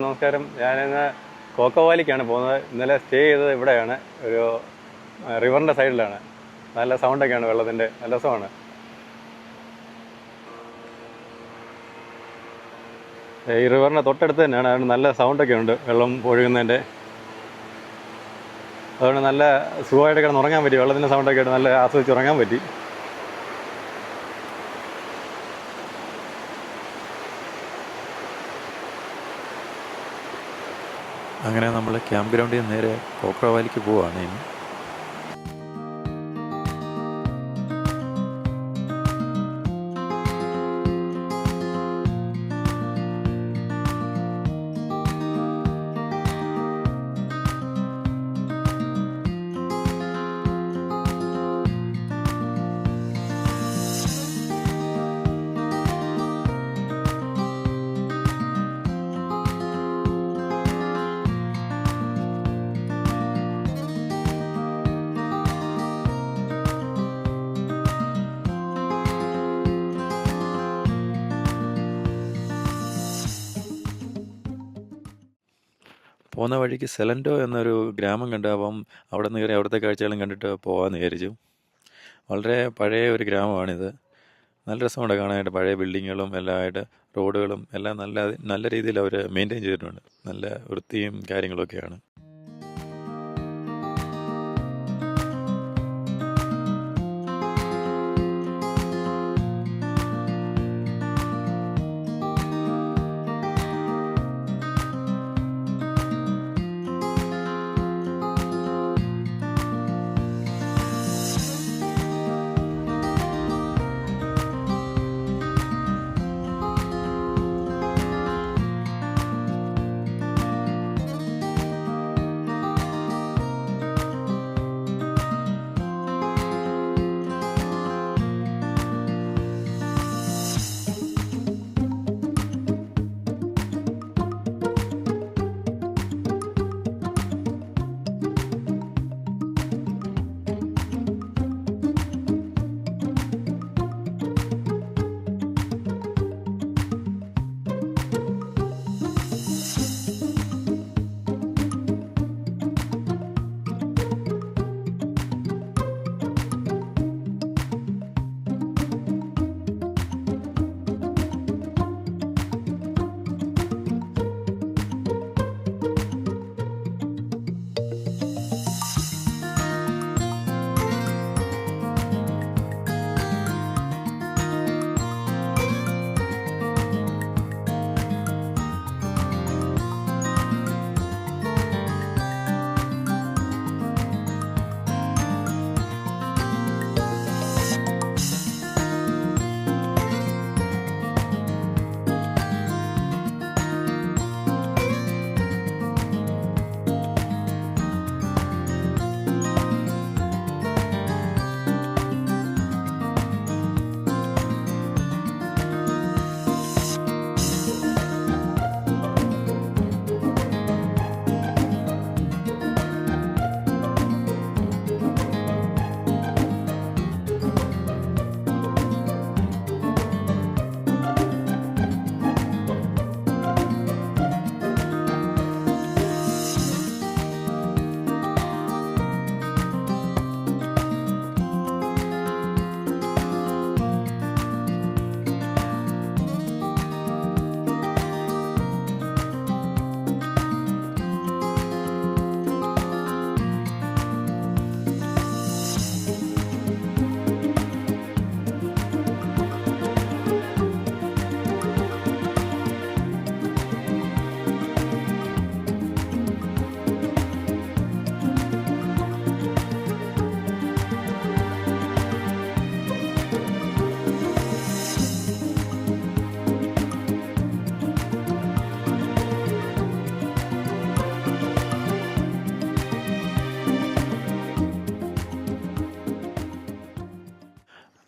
നമസ്കാരം. ഞാനിന്ന് കോക്കോ വാലിക്കാണ് പോകുന്നത്. ഇന്നലെ സ്റ്റേ ചെയ്തത് ഇവിടെയാണ്, ഒരു റിവറിൻ്റെ സൈഡിലാണ്. നല്ല സൗണ്ടൊക്കെയാണ് വെള്ളത്തിൻ്റെ, നല്ല രസമാണ്. ഈ റിവറിൻ്റെ തൊട്ടടുത്ത് തന്നെയാണ്, അതുകൊണ്ട് നല്ല സൗണ്ടൊക്കെ ഉണ്ട് വെള്ളം ഒഴുകുന്നതിൻ്റെ. അതുകൊണ്ട് നല്ല സുഖമായിട്ട് കിടന്ന് ഉറങ്ങാൻ പറ്റി. വെള്ളത്തിൻ്റെ സൗണ്ടൊക്കെ ആയിട്ട് നല്ല ആസ്വദിച്ച് ഉറങ്ങാൻ പറ്റി. അങ്ങനെ നമ്മൾ ക്യാമ്പ് ഗ്രൗണ്ടിൽ നിന്ന് നേരെ കോക്രോ വാലിക്ക് പോവുകയാണ് ഇനി. പോകുന്ന വഴിക്ക് സെലൻഡോ എന്നൊരു ഗ്രാമം കണ്ട്, അപ്പം അവിടെ നിന്ന് കയറി അവിടുത്തെ കാഴ്ചകളും കണ്ടിട്ട് പോകാമെന്ന് വിചാരിച്ചു. വളരെ പഴയ ഒരു ഗ്രാമമാണിത്. നല്ല രസമുണ്ട് കാണാനായിട്ട്. പഴയ ബിൽഡിങ്ങുകളും എല്ലാം ആയിട്ട്, റോഡുകളും എല്ലാം നല്ല നല്ല രീതിയിൽ അവർ മെയിൻറ്റെയിൻ ചെയ്തിട്ടുണ്ട്. നല്ല വൃത്തിയും കാര്യങ്ങളൊക്കെയാണ്.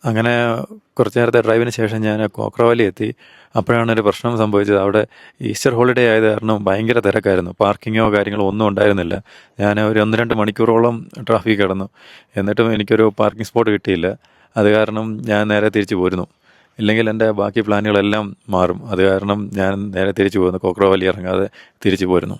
അങ്ങനെ കുറച്ച് നേരത്തെ ഡ്രൈവിന് ശേഷം ഞാൻ കോക്രോ വാലി എത്തി. അപ്പോഴാണ് ഒരു പ്രശ്നം സംഭവിച്ചത്. അവിടെ ഈസ്റ്റർ ഹോളിഡേ ആയത് കാരണം ഭയങ്കര തിരക്കായിരുന്നു. പാർക്കിങ്ങോ കാര്യങ്ങളോ ഒന്നും ഉണ്ടായിരുന്നില്ല. ഞാൻ ഒരു 1-2 മണിക്കൂറോളം ട്രാഫിക് കിടന്നു. എന്നിട്ടും എനിക്കൊരു പാർക്കിംഗ് സ്പോട്ട് കിട്ടിയില്ല. അത് കാരണം ഞാൻ നേരെ തിരിച്ചു പോരുന്നു. ഇല്ലെങ്കിൽ എൻ്റെ ബാക്കി പ്ലാനുകളെല്ലാം മാറും. അത് കാരണം ഞാൻ നേരെ തിരിച്ചു പോകുന്നു, കോക്രോ വാലി ഇറങ്ങാതെ തിരിച്ചു പോരുന്നു.